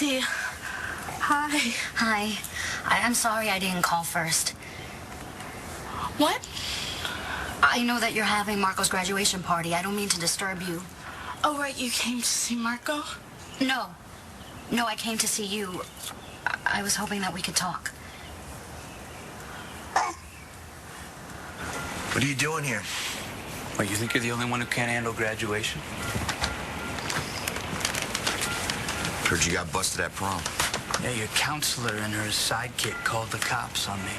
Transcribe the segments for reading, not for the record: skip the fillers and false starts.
Lucy. Hi. Hi. I'm sorry I didn't call first. What? I know that you're having Marco's graduation party. I don't mean to disturb you. Oh, right, you came to see Marco? No. No, I came to see you. I was hoping that we could talk. What are you doing here? What, you think you're the only one who can't handle graduation? Heard you got busted at prom. Yeah, your counselor and her sidekick called the cops on me.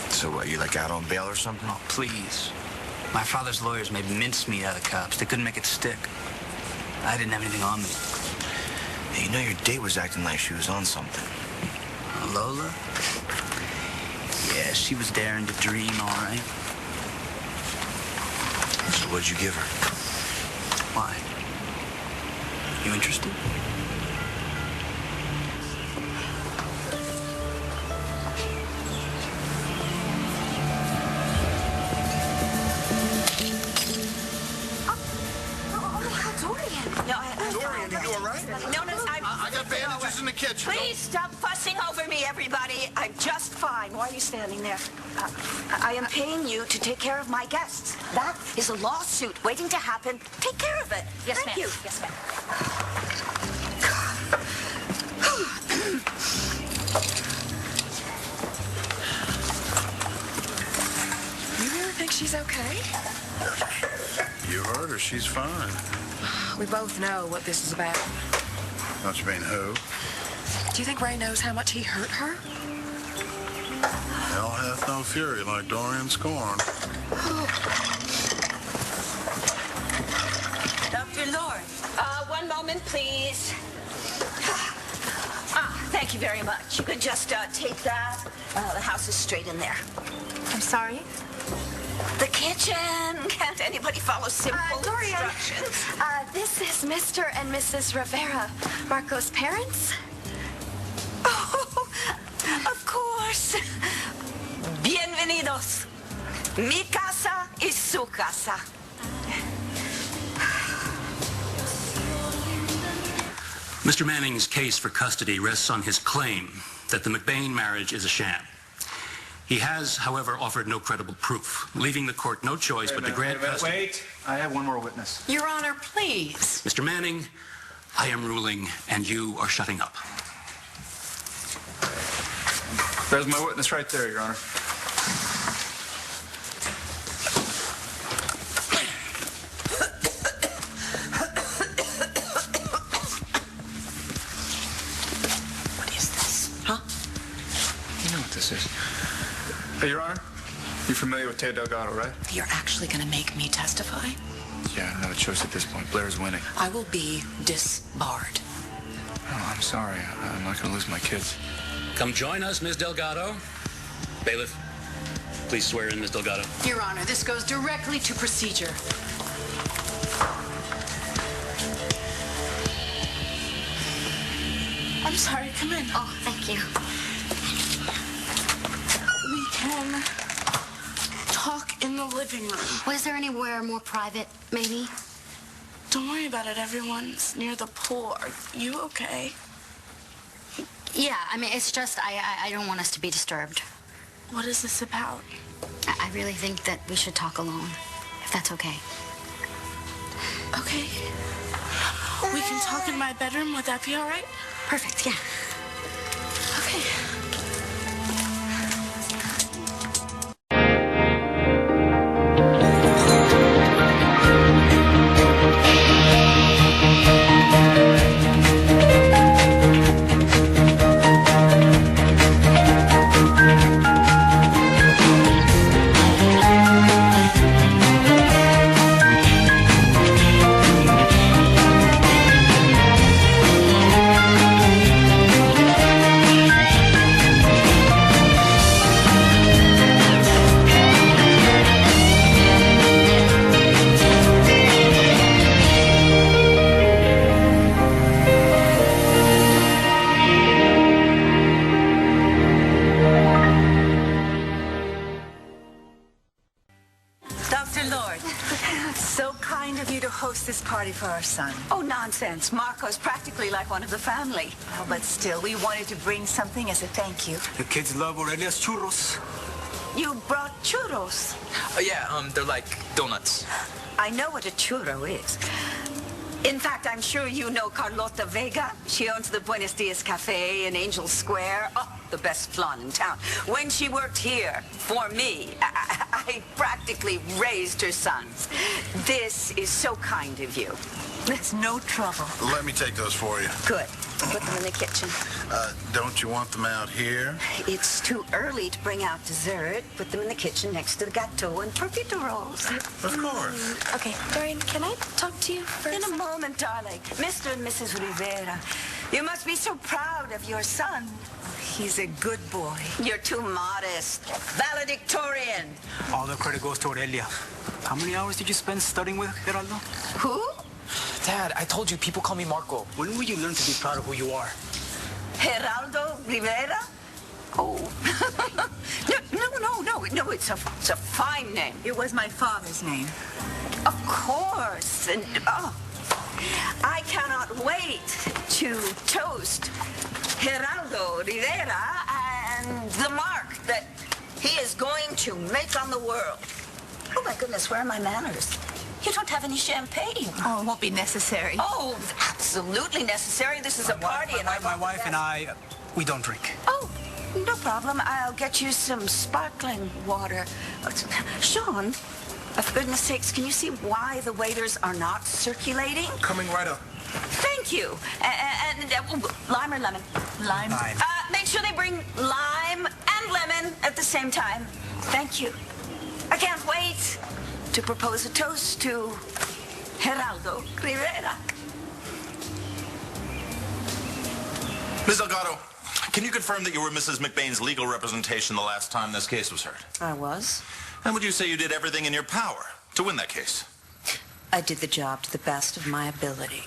So what, you like out on bail or something? Oh, please. My father's lawyers made mincemeat out of cops. They couldn't make it stick. I didn't have anything on me. Hey, you know your date was acting like she was on something. Lola? Yeah, she was daring to dream, all right. So what'd you give her? Why? You interested? Dorian, are you all right? No, I got bandages in the kitchen. Please stop fussing over me, everybody. I'm just fine. Why are you standing there? I am paying you to take care of my guests. That is a lawsuit waiting to happen. Take care of it. Yes, Thank ma'am. you. Yes, ma'am. You really think she's okay? You heard her. She's fine. We both know what this is about. Don't you mean who? Do you think Ray knows how much he hurt her? Hell hath no fury like Dorian Scorn. Dr. Lord, one moment, please. Thank you very much. You could just take that. The house is straight in there. I'm sorry? The kitchen. Can't anybody follow simple Dorian, instructions? this is Mr. and Mrs. Rivera, Marco's parents. Oh, of course. Bienvenidos. Mi casa es su casa. Mr. Manning's case for custody rests on his claim that the McBain marriage is a sham. He has, however, offered no credible proof, leaving the court no choice but to grant custody. Wait, I have one more witness. Your Honor, please. Mr. Manning, I am ruling, and you are shutting up. There's my witness right there, Your Honor. What is this? Huh? You know what this is. Hey, Your Honor, you're familiar with Ted Delgado, right? You're actually going to make me testify? Yeah, I don't have a choice at this point. Blair's winning. I will be disbarred. Oh, I'm sorry. I'm not going to lose my kids. Come join us, Ms. Delgado. Bailiff, please swear in Ms. Delgado. Your Honor, this goes directly to procedure. I'm sorry, come in. Oh, thank you. We can talk in the living room. Was there anywhere more private, maybe? Don't worry about it. Everyone's near the pool. Are you okay? Yeah, I mean, it's just I don't want us to be disturbed. What is this about? I really think that we should talk alone, if that's okay. Okay. We can talk in my bedroom. Would that be all right? Perfect, yeah. Okay. son. Oh, nonsense. Marco's practically like one of the family. Oh, but still, we wanted to bring something as a thank you. The kids love Aurelia's churros. You brought churros. Yeah, they're like donuts. I know what a churro is. In fact, I'm sure you know Carlota Vega. She owns the Buenos Dias Cafe in Angel Square. Oh, the best flan in town. When she worked here for me, I practically raised her sons. This is so kind of you. It's no trouble. Let me take those for you. Good. Put them in the kitchen. Don't you want them out here? It's too early to bring out dessert. Put them in the kitchen next to the gâteau and profiteroles. Of course. Okay, Dorian, can I talk to you first? In a moment, darling. Mr. and Mrs. Rivera, you must be so proud of your son. He's a good boy. You're too modest. Valedictorian. All the credit goes to Aurelia. How many hours did you spend studying with Geraldo? Who? Dad, I told you people call me Marco. When will you learn to be proud of who you are? Geraldo Rivera? Oh. No, it's a fine name. It was my father's name. Of course. And, I cannot wait to toast Geraldo Rivera and the mark that he is going to make on the world. Oh, my goodness, where are my manners? You don't have any champagne. Oh, it won't be necessary. Oh, absolutely necessary. This is a party, and my wife and I, we don't drink. Oh, no problem. I'll get you some sparkling water. Sean, for goodness sakes, can you see why the waiters are not circulating? Coming right up. Thank you. And lime or lemon? Lime. Make sure they bring lime and lemon at the same time. Thank you. I can't wait to propose a toast to Geraldo Rivera. Ms. Delgado, can you confirm that you were Mrs. McBain's legal representation the last time this case was heard? I was. And would you say you did everything in your power to win that case? I did the job to the best of my ability.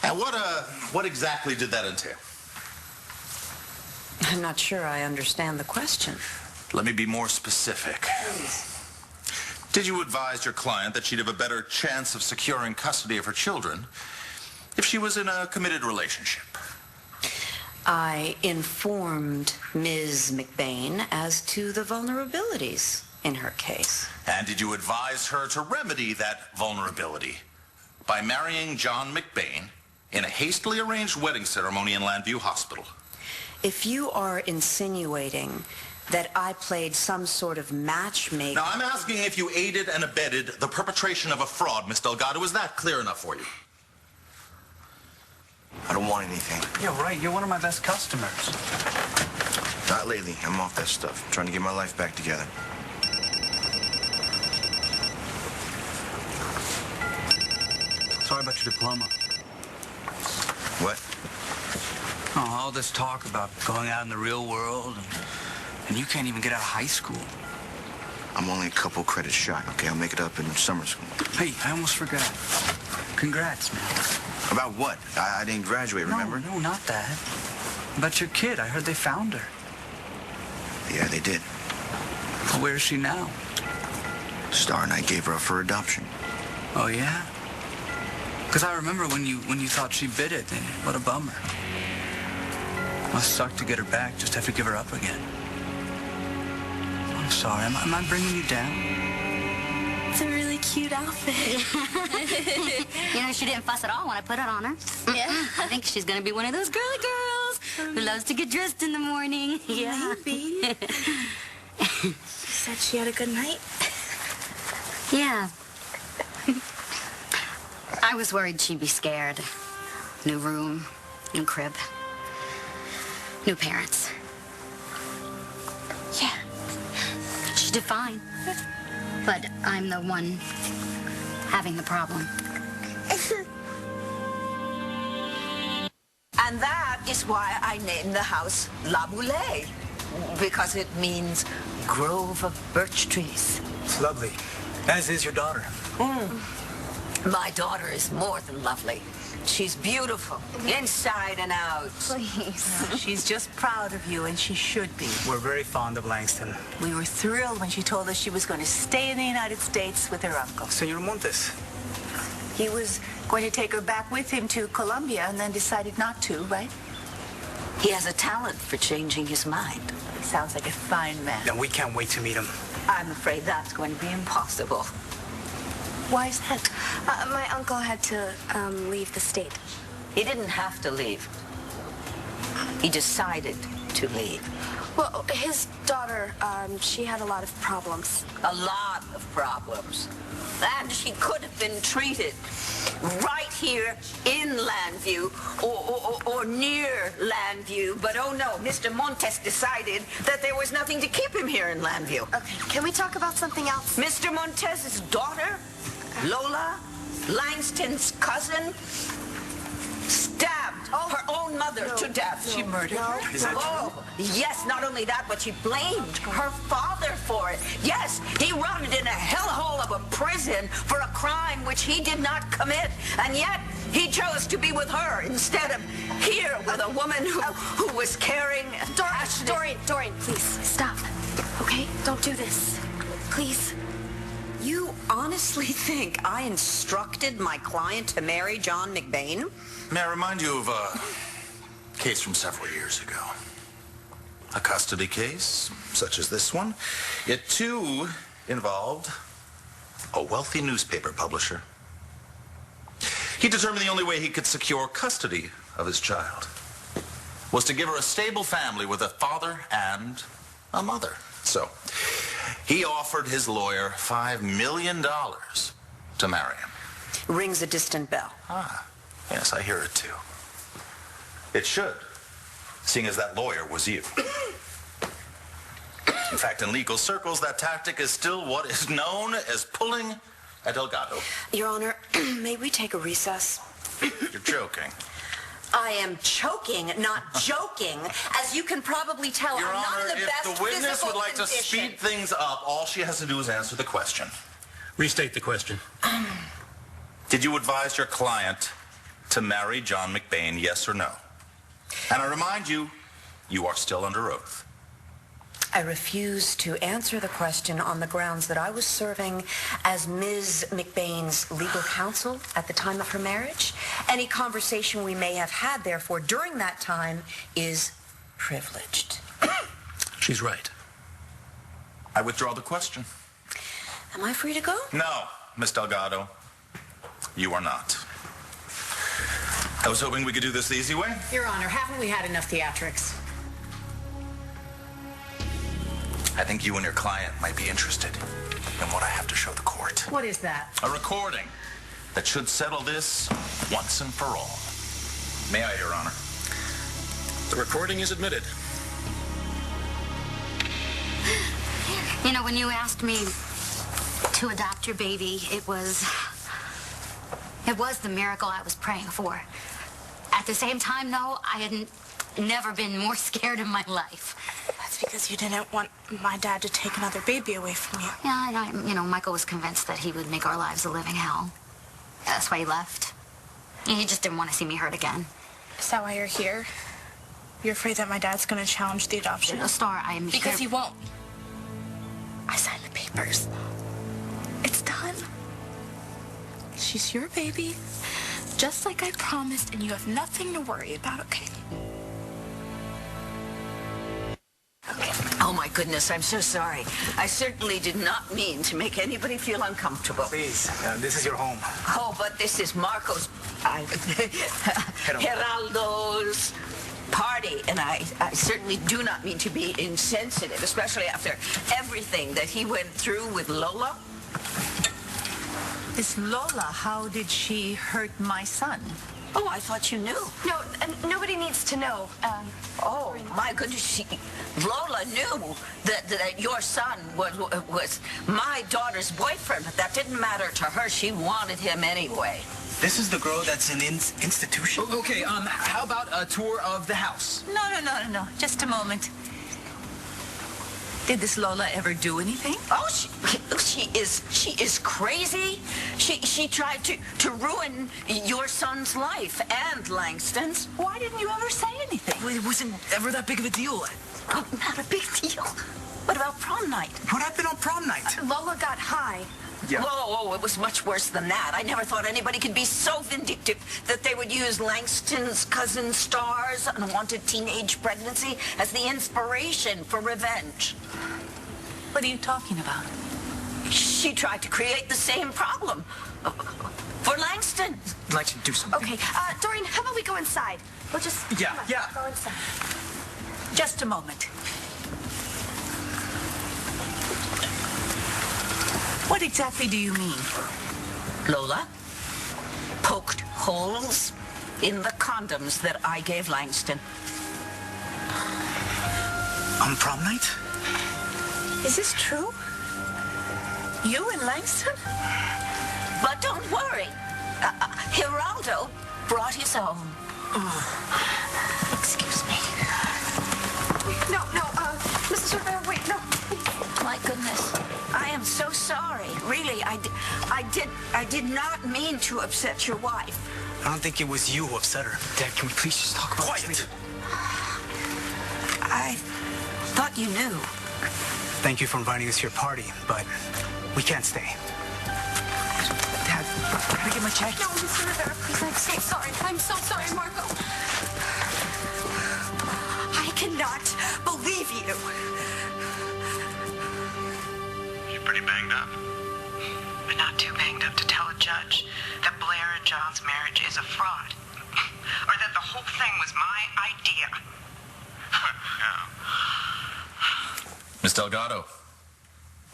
And what exactly did that entail? I'm not sure I understand the question. Let me be more specific. Did you advise your client that she'd have a better chance of securing custody of her children if she was in a committed relationship? I informed Ms. McBain as to the vulnerabilities in her case. And did you advise her to remedy that vulnerability by marrying John McBain in a hastily arranged wedding ceremony in Landview Hospital? If you are insinuating that I played some sort of matchmaker... Now, I'm asking if you aided and abetted the perpetration of a fraud, Miss Delgado. Is that clear enough for you? I don't want anything. Yeah, right. You're one of my best customers. Not lately. I'm off that stuff. I'm trying to get my life back together. Sorry about your diploma. What? Oh, all this talk about going out in the real world, and you can't even get out of high school. I'm only a couple credits shy, okay? I'll make it up in summer school. Hey, I almost forgot. Congrats, man. About what? I didn't graduate, remember? No, not that. About your kid. I heard they found her. Yeah, they did. Well, where is she now? Star and I gave her up for adoption. Oh, yeah? Because I remember when you thought she bit it. What a bummer. Must suck to get her back, just have to give her up again. I'm sorry. Am I bringing you down? It's a really cute outfit. You know, she didn't fuss at all when I put it on her. Yeah. I think she's going to be one of those girly girls who loves to get dressed in the morning. Yeah. Maybe. She said she had a good night. Yeah. I was worried she'd be scared. New room, new crib, new parents. Yeah. She did fine. But I'm the one having the problem. And that is why I named the house La Boulée, because it means grove of birch trees. It's lovely. As is your daughter. My daughter is more than lovely. She's beautiful, inside and out. Please. She's just proud of you, and she should be. We're very fond of Langston. We were thrilled when she told us she was going to stay in the United States with her uncle. Senor Montes. He was going to take her back with him to Colombia and then decided not to, right? He has a talent for changing his mind. He sounds like a fine man. And we can't wait to meet him. I'm afraid that's going to be impossible. Why is that? My uncle had to leave the state. He didn't have to leave. He decided to leave. Well, his daughter, she had a lot of problems. A lot of problems. And she could have been treated right here in Landview or near Landview. But oh no, Mr. Montes decided that there was nothing to keep him here in Landview. Okay, can we talk about something else? Mr. Montes's daughter, Lola, Langston's cousin, stabbed her own mother to death. She murdered her? Is that true? Yes, not only that, but she blamed her father for it. Yes, he rotted in a hellhole of a prison for a crime which he did not commit. And yet, he chose to be with her instead of here with a woman who was caring and passionate. Dorian, please, stop. Okay? Don't do this. Please. You honestly think I instructed my client to marry John McBain? May I remind you of a case from several years ago? A custody case, such as this one. It, too, involved a wealthy newspaper publisher. He determined the only way he could secure custody of his child was to give her a stable family with a father and a mother. So, he offered his lawyer $5 million to marry him. Rings a distant bell. Ah, yes, I hear it too. It should, seeing as that lawyer was you. In fact, in legal circles, that tactic is still what is known as pulling a Delgado. Your Honor, may we take a recess? You're joking. I am choking, not joking. As you can probably tell, Your I'm not Honor, in the best if the witness physical would like to condition. speed things up, all she has to do is answer the question. Restate the question. Did you advise your client to marry John McBain, yes or no? And I remind you, you are still under oath. I refuse to answer the question on the grounds that I was serving as Ms. McBain's legal counsel at the time of her marriage. Any conversation we may have had, therefore, during that time is privileged. She's right. I withdraw the question. Am I free to go? No, Miss Delgado, you are not. I was hoping we could do this the easy way. Your Honor, haven't we had enough theatrics? I think you and your client might be interested in what I have to show the court. What is that? A recording that should settle this once and for all. May I, Your Honor? The recording is admitted. You know, when you asked me to adopt your baby, it was the miracle I was praying for. At the same time, though, I had never been more scared in my life. That's because you didn't want my dad to take another baby away from you. Yeah, you know, Michael was convinced that he would make our lives a living hell. That's why he left. He just didn't want to see me hurt again. Is that why you're here? You're afraid that my dad's going to challenge the adoption? Star, I am here. Because he won't. I signed the papers. It's done. She's your baby, just like I promised, and you have nothing to worry about, okay? Oh my goodness, I'm so sorry. I certainly did not mean to make anybody feel uncomfortable. Please, this is your home. Oh, but this is Marco's, Geraldo's party, and I certainly do not mean to be insensitive, especially after everything that he went through with Lola. This Lola, how did she hurt my son? Oh, I thought you knew. No, nobody needs to know. Oh, my goodness, Lola knew that your son was my daughter's boyfriend, but that didn't matter to her. She wanted him anyway. This is the girl that's in institution? Okay, how about a tour of the house? No. Just a moment. Did this Lola ever do anything? Oh, she is crazy. She tried to ruin your son's life and Langston's. Why didn't you ever say anything? Well, it wasn't ever that big of a deal. Not a big deal. What about prom night? What happened on prom night? Lola got high. Yeah. Oh, it was much worse than that. I never thought anybody could be so vindictive that they would use Langston's cousin Star's unwanted teenage pregnancy as the inspiration for revenge. What are you talking about? She tried to create the same problem for Langston. I'd like to do something. Okay, Doreen, how about we go inside? We'll just... Yeah, come on, yeah. Go inside. Just a moment. What exactly do you mean? Lola poked holes in the condoms that I gave Langston. On prom night? Is this true? You and Langston? But don't worry. Geraldo brought his own. Excuse me. No, Mrs. Rivera, wait, no. My goodness. I am so sorry. Really, I did not mean to upset your wife. I don't think it was you who upset her. Dad, can we please just talk about this later? I thought you knew. Thank you for inviting us to your party, but we can't stay. Dad, can I get my check? No, Mr. Rivera, please, I'm so sorry. I'm so sorry, Marco. I cannot believe you. You're pretty banged up. But not too banged up to tell a judge that Blair and John's marriage is a fraud. Or that the whole thing was my idea. Yeah. Miss Delgado,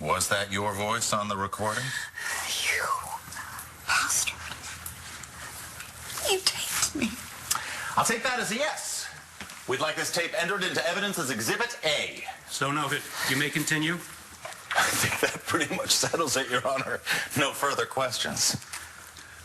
was that your voice on the recording? You bastard. You taped me. I'll take that as a yes. We'd like this tape entered into evidence as Exhibit A. So noted. You may continue. I think that pretty much settles it, Your Honor. No further questions.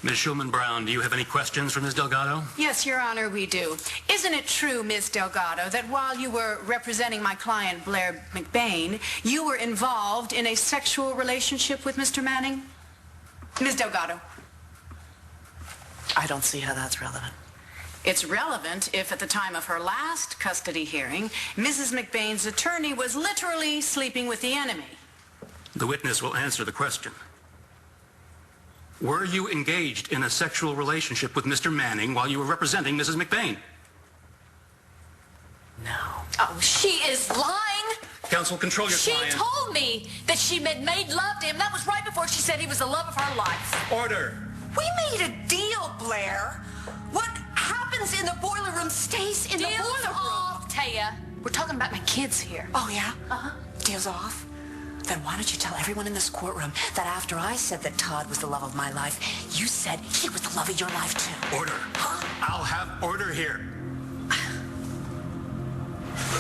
Ms. Schulman-Brown, do you have any questions for Ms. Delgado? Yes, Your Honor, we do. Isn't it true, Ms. Delgado, that while you were representing my client, Blair McBain, you were involved in a sexual relationship with Mr. Manning? Ms. Delgado. I don't see how that's relevant. It's relevant if at the time of her last custody hearing, Mrs. McBain's attorney was literally sleeping with the enemy. The witness will answer the question. Were you engaged in a sexual relationship with Mr. Manning while you were representing Mrs. McBain? No. Oh, she is lying. Counsel, control your client. She told me that she had made love to him. That was right before she said he was the love of her life. Order. We made a deal, Blair. What happens in the boiler room stays in the Deal's boiler room. off, Taya. We're talking about my kids here. Oh, yeah? Deal's off? Then why don't you tell everyone in this courtroom that after I said that Todd was the love of my life, you said he was the love of your life, too? Order. I'll have order here.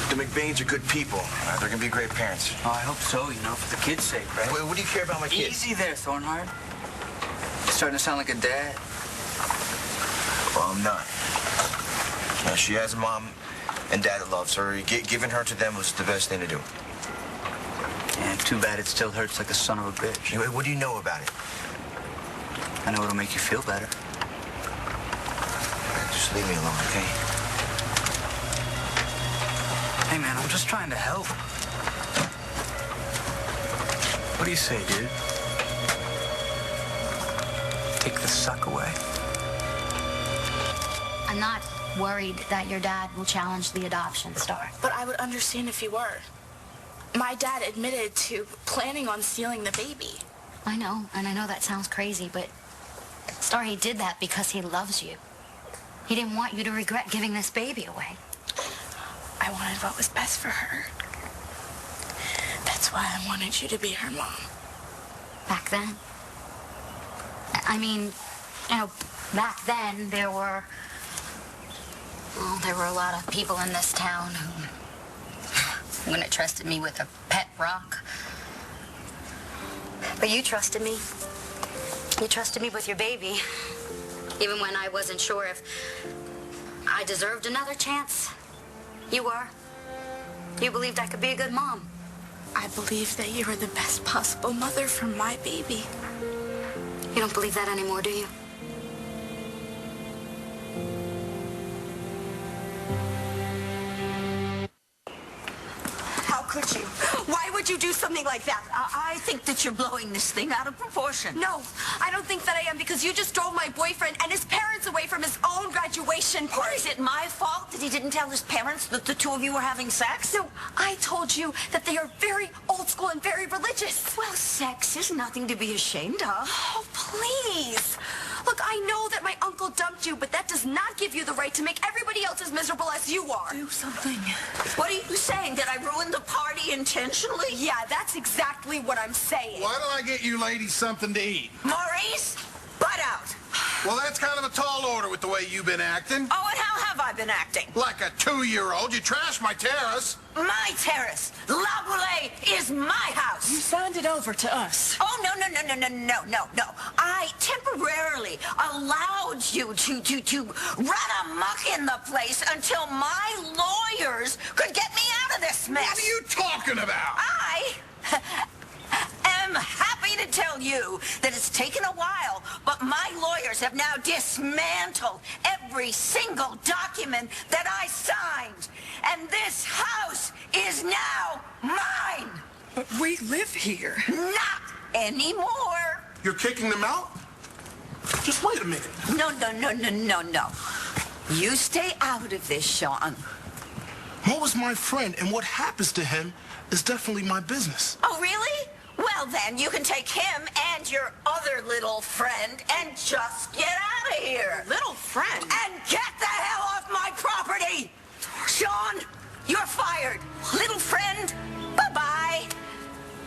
The McBains are good people. They're going to be great parents. Oh, I hope so, for the kids' sake, right? What do you care about my kids? Easy there, Thornhart. You're starting to sound like a dad. Well, I'm not. She has a mom and dad that loves her. Giving her to them was the best thing to do. Yeah, too bad it still hurts like a son of a bitch. Anyway, what do you know about it? I know it'll make you feel better. Just leave me alone, okay? Hey, man, I'm just trying to help. What do you say, dude? Take the suck away? I'm not worried that your dad will challenge the adoption, Star. But I would understand if you were. My dad admitted to planning on stealing the baby. I know, and I know that sounds crazy, but Star, he did that because he loves you. He didn't want you to regret giving this baby away. I wanted what was best for her. That's why I wanted you to be her mom. Back then? I mean, back then there were a lot of people in this town who wouldn't have trusted me with a pet rock. But you trusted me. You trusted me with your baby. Even when I wasn't sure if I deserved another chance. You were. You believed I could be a good mom. I believed that you were the best possible mother for my baby. You don't believe that anymore, do you? How could you? Why would you do something like that? I think that you're blowing this thing out of proportion. No, I don't think that I am, because you just drove my boyfriend and his parents away from his own graduation party. What, is it my fault that he didn't tell his parents that the two of you were having sex? No, I told you that they are very old school and very religious. Well, sex is nothing to be ashamed of. Oh, please. Look, I know that my uncle dumped you, but that does not give you the right to make everybody else as miserable as you are. Do something. What are you saying? That I ruined the party intentionally? Yeah, that's exactly what I'm saying. Why don't I get you ladies something to eat? Maurice, butt out. Well, that's kind of a tall order with the way you've been acting. Oh, and how have I been acting? Like a 2-year-old. You trashed my terrace. My terrace. La Boulée is my house. You signed it over to us. Oh, no. I temporarily allowed you to run amok in the place until my lawyers could get me out of this mess. What are you talking about? I am happy to tell you that it's taken a while, but my lawyers have now dismantled every single document that I signed. And this house is now mine. But we live here. Not anymore. You're kicking them out? Just wait a minute. No. You stay out of this, Sean. Mo was my friend, and what happens to him is definitely my business. Oh, really? Well, then, you can take him and your other little friend and just get out of here. Little friend? And get the hell off my property! Sean, you're fired. Little friend, bye-bye.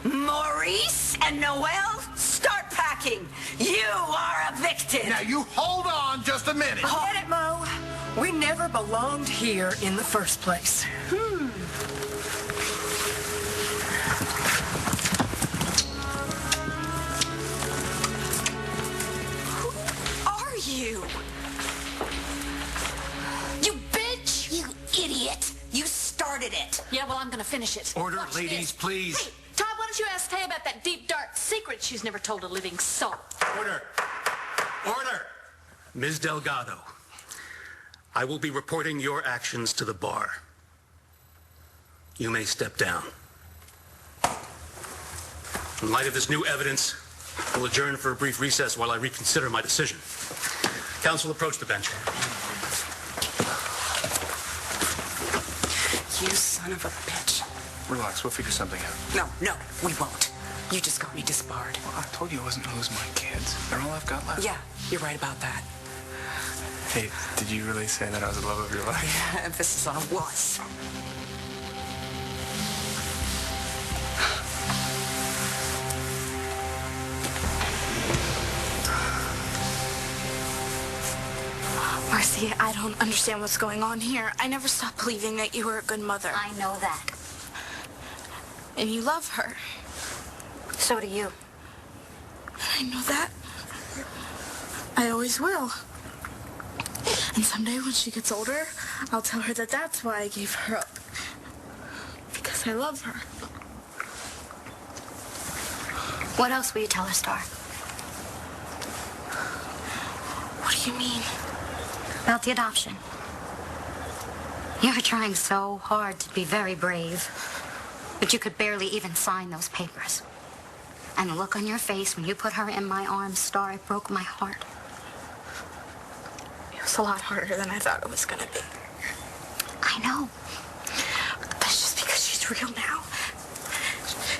Maurice and Noel, start packing. You are evicted. Now, you hold on just a minute. Get it, Mo? We never belonged here in the first place. Who are you? You bitch! You idiot. You started it. Yeah, well, I'm gonna finish it. Order, Watch ladies, this. please. Hey, Todd, why don't you ask Tay about that deep, dark secret she's never told a living soul? Order. Ms. Delgado, I will be reporting your actions to the bar. You may step down. In light of this new evidence, we'll adjourn for a brief recess while I reconsider my decision. Counsel, approach the bench. You son of a bitch. Relax, we'll figure something out. No, we won't. You just got me disbarred. Well, I told you I wasn't gonna lose my kids. They're all I've got left. Yeah, you're right about that. Hey, did you really say that I was the love of your life? Yeah, emphasis on a was. Marcy, I don't understand what's going on here. I never stopped believing that you were a good mother. I know that. And you love her. So do you. I know that. I always will. And someday when she gets older, I'll tell her that that's why I gave her up. Because I love her. What else will you tell her, Star? What do you mean? About the adoption. You're trying so hard to be very brave, but you could barely even sign those papers. And the look on your face when you put her in my arms, Star, it broke my heart. It was a lot harder than I thought it was gonna be. I know. That's just because she's real now.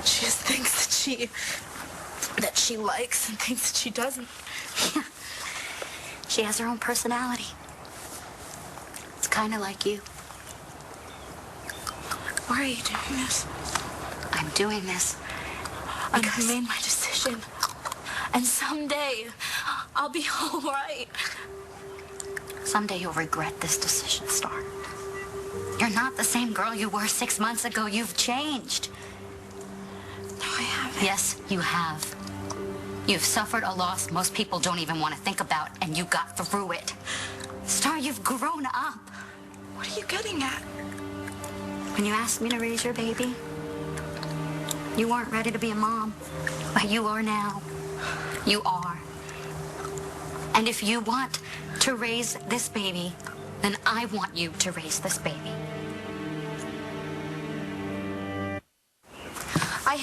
She has things that she likes and things that she doesn't. Yeah. She has her own personality. It's kind of like you. Why are you doing this? I'm doing this I've made my decision. And someday, I'll be all right. Someday you'll regret this decision, Star. You're not the same girl you were 6 months ago. You've changed. No, I haven't. Yes, you have. You've suffered a loss most people don't even want to think about, and you got through it. Star, you've grown up. What are you getting at? When you asked me to raise your baby, you weren't ready to be a mom, but you are now. You are. And if you want to raise this baby, then I want you to raise this baby.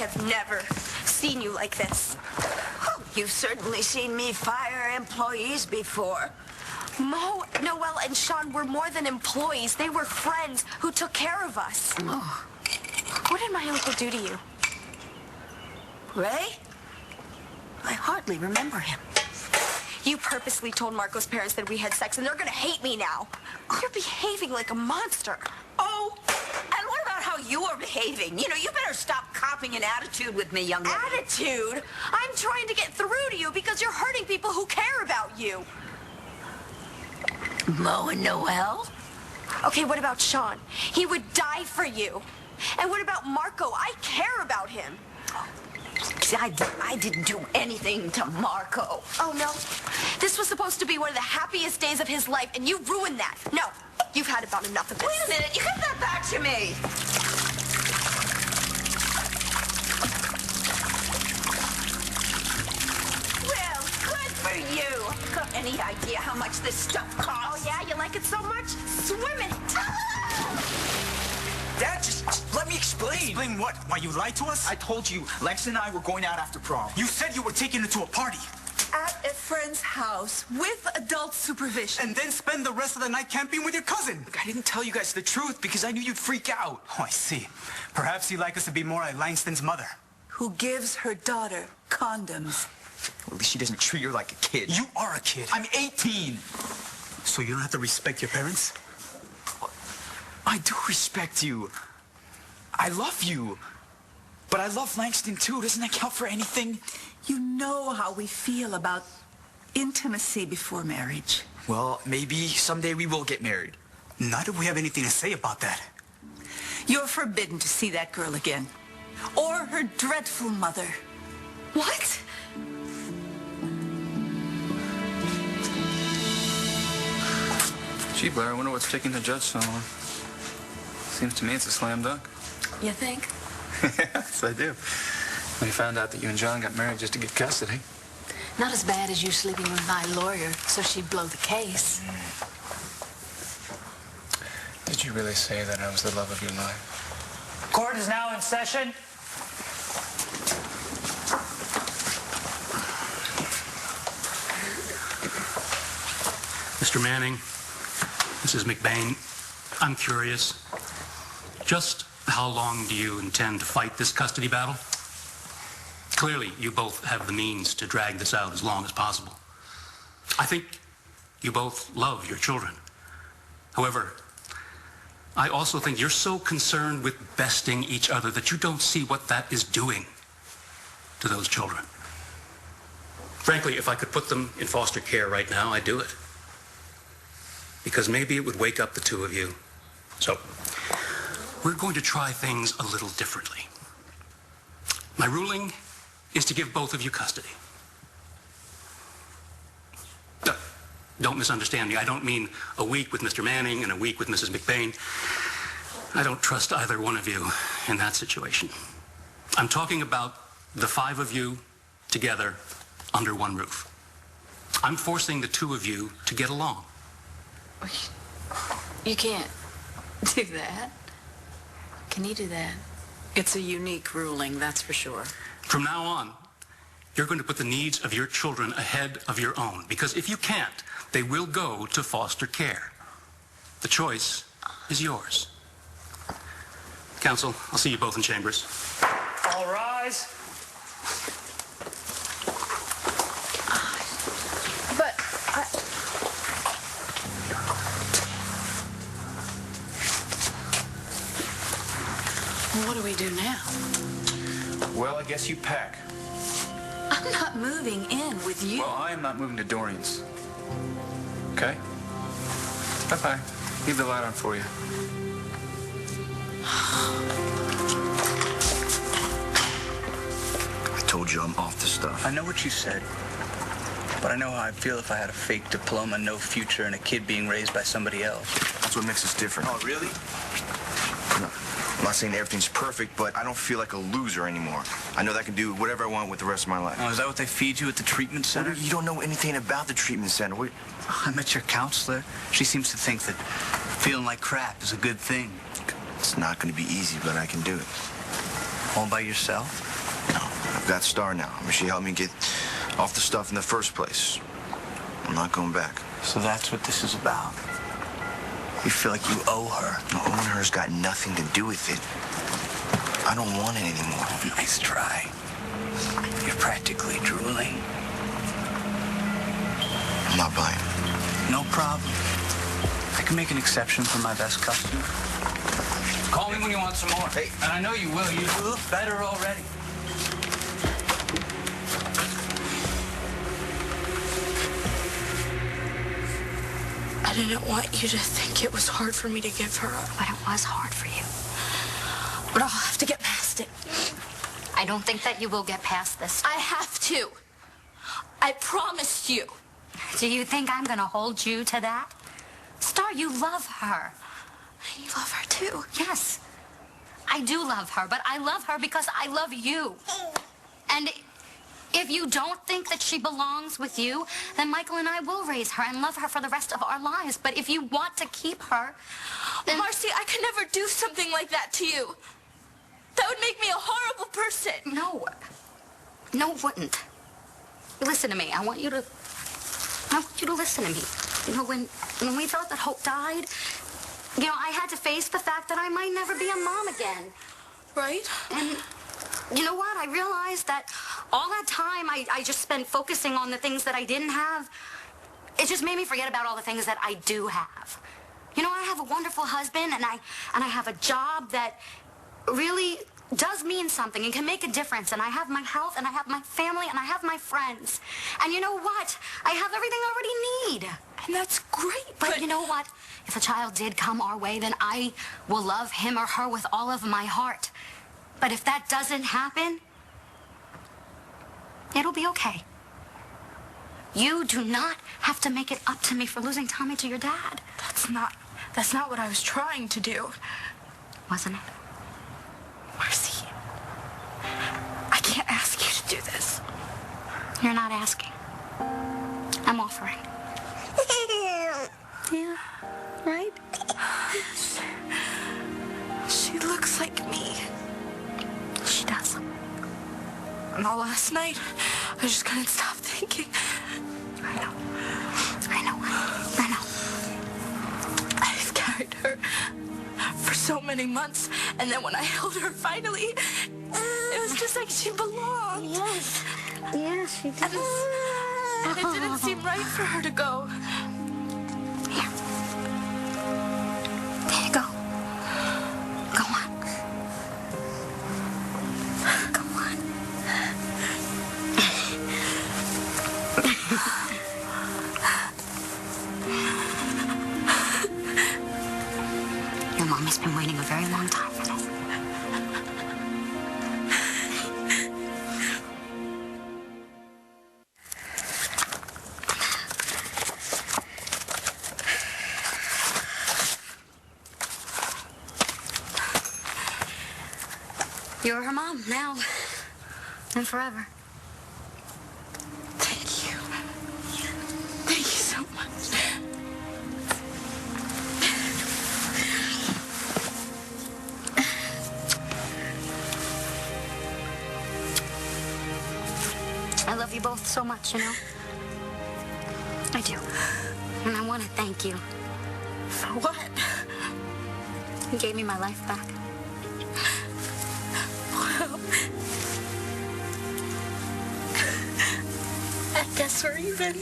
have never seen you like this. Oh, you've certainly seen me fire employees before. Mo, Noelle, and Sean were more than employees. They were friends who took care of us. Oh. What did my uncle do to you? Ray? I hardly remember him. You purposely told Marco's parents that we had sex, and they're gonna hate me now. You're behaving like a monster. Oh, and what about how you are behaving? You know, you better stop copying an attitude with me, young lady. Attitude? I'm trying to get through to you because you're hurting people who care about you. Mo and Noelle? Okay, what about Sean? He would die for you. And what about Marco? I care about him. See, I didn't do anything to Marco. Oh, no? This was supposed to be one of the happiest days of his life, and you ruined that. No, you've had about enough of this. Wait a minute, you give that back to me. Well, good for you. Got any idea how much this stuff costs? Oh, yeah? You like it so much? Swim in it. Dad, just let me explain. Explain what? Why you lied to us? I told you, Lex and I were going out after prom. You said you were taking her to a party. At a friend's house with adult supervision. And then spend the rest of the night camping with your cousin. Look, I didn't tell you guys the truth because I knew you'd freak out. Oh, I see. Perhaps you'd like us to be more like Langston's mother. Who gives her daughter condoms. Well, at least she doesn't treat her like a kid. You are a kid. I'm 18. So you don't have to respect your parents? I do respect you. I love you. But I love Langston too. Doesn't that count for anything? You know how we feel about intimacy before marriage. Well, maybe someday we will get married. Not if we have anything to say about that. You're forbidden to see that girl again. Or her dreadful mother. What? Gee, Blair, I wonder what's taking the judge so long. Seems to me it's a slam dunk. You think? Yes, I do. When he found out that you and John got married just to get custody. Not as bad as you sleeping with my lawyer, so she'd blow the case. Did you really say that I was the love of your life? Court is now in session. Mr. Manning, Mrs. McBain, I'm curious. Just how long do you intend to fight this custody battle? Clearly, you both have the means to drag this out as long as possible. I think you both love your children. However, I also think you're so concerned with besting each other that you don't see what that is doing to those children. Frankly, if I could put them in foster care right now, I'd do it. Because maybe it would wake up the two of you. So, we're going to try things a little differently. My ruling is to give both of you custody. Don't misunderstand me. I don't mean a week with Mr. Manning and a week with Mrs. McBain. I don't trust either one of you in that situation. I'm talking about the 5 of you together under one roof. I'm forcing the 2 of you to get along. You can't do that. Can you do that? It's a unique ruling, that's for sure. From now on, you're going to put the needs of your children ahead of your own, because if you can't, they will go to foster care. The choice is yours. Counsel, I'll see you both in chambers. All rise. But What do we do now? Well, I guess you pack. I'm not moving in with you. Well, I am not moving to Dorian's. Okay? Bye-bye. Leave the light on for you. I told you I'm off the stuff. I know what you said. But I know how I'd feel if I had a fake diploma, no future, and a kid being raised by somebody else. That's what makes us different. Oh, really? No, I'm not saying everything's perfect, but I don't feel like a loser anymore. I know that I can do whatever I want with the rest of my life. Oh, is that what they feed you at the treatment center? You don't know anything about the treatment center. I met your counselor. She seems to think that feeling like crap is a good thing. It's not going to be easy, but I can do it. All by yourself? got Star now. I mean, she helped me get off the stuff in the first place. I'm not going back. So that's what this is about. You feel like you owe her. No, owing her's got nothing to do with it. I don't want it anymore. Nice try. You're practically drooling. I'm not buying. No problem. I can make an exception for my best customer. Call me when you want some more. Hey. And I know you will. You look better already. I didn't want you to think it was hard for me to give her up. But it was hard for you. But I'll have to get past it. I don't think that you will get past this. I have to. I promised you. Do you think I'm going to hold you to that? Star, you love her. You love her too. Yes. I do love her, but I love her because I love you. And if you don't think that she belongs with you, then Michael and I will raise her and love her for the rest of our lives. But if you want to keep her, then... Marcy, I could never do something like that to you. That would make me a horrible person. No. No, it wouldn't. Listen to me. I want you to listen to me. You know, when we thought that Hope died, you know, I had to face the fact that I might never be a mom again. Right? And you know what? I realized that all that time I just spent focusing on the things that I didn't have. It just made me forget about all the things that I do have. You know, I have a wonderful husband, and I have a job that really does mean something and can make a difference. And I have my health, and I have my family, and I have my friends. And you know what? I have everything I already need. And that's great. But you know what? If a child did come our way, then I will love him or her with all of my heart. But if that doesn't happen, it'll be okay. You do not have to make it up to me for losing Tommy to your dad. That's not what I was trying to do. Wasn't it? Marcy, I can't ask you to do this. You're not asking. I'm offering. Yeah, right? She looks like me. She does. And all last night, I just couldn't stop thinking. I know. I've carried her for so many months, and then when I held her finally, it was just like she belonged. Yes. Yes, she did. And it didn't seem right for her to go. Here. There you go. Go on. Go on. Your mommy's been waiting a very long time for this. You're her mom now and forever. Thank you. Thank you so much. I love you both so much, you know? I do. And I want to thank you. For what? You gave me my life back. Well, I guess we're even.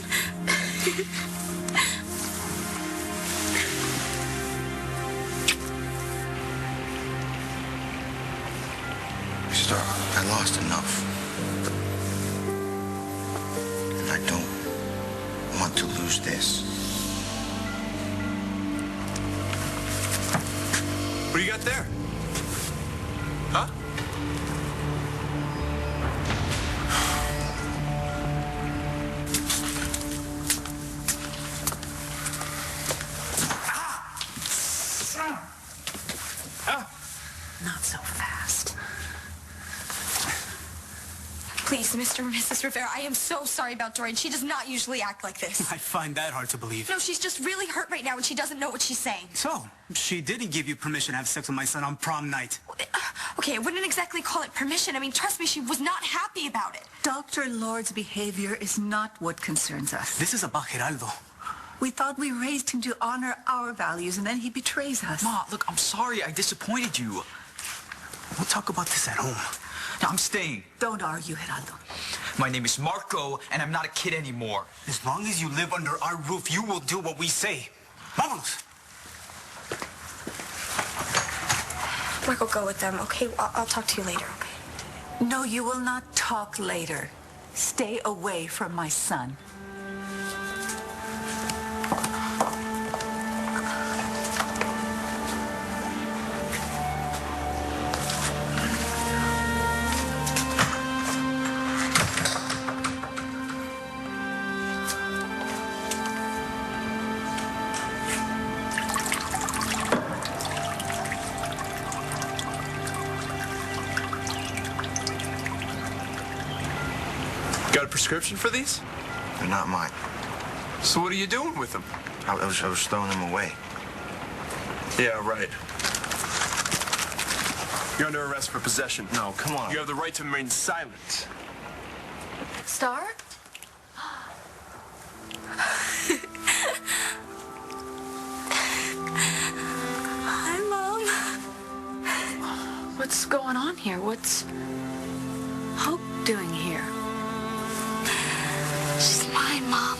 Star, I lost enough. And I don't want to lose this. What do you got there? Huh? Not so fast. Please, Mr. and Mrs. Rivera, I am so sorry about Doreen. She does not usually act like this. I find that hard to believe. No, she's just really hurt right now and she doesn't know what she's saying. So, she didn't give you permission to have sex with my son on prom night. Okay, I wouldn't exactly call it permission. I mean, trust me, she was not happy about it. Dr. Lord's behavior is not what concerns us. This is about Geraldo. We thought we raised him to honor our values, and then he betrays us. Ma, look, I'm sorry I disappointed you. We'll talk about this at home. Now, I'm staying. Don't argue, Geraldo. My name is Marco, and I'm not a kid anymore. As long as you live under our roof, you will do what we say. Vámonos. Marco, go with them, okay? I'll talk to you later, okay? No, you will not talk later. Stay away from my son. Got a prescription for these? They're not mine. So what are you doing with them? I was throwing them away. Yeah, right. You're under arrest for possession. No, come on. You have the right to remain silent. Star? Hi, Mom. What's going on here? What's Hope doing here? She's my mom.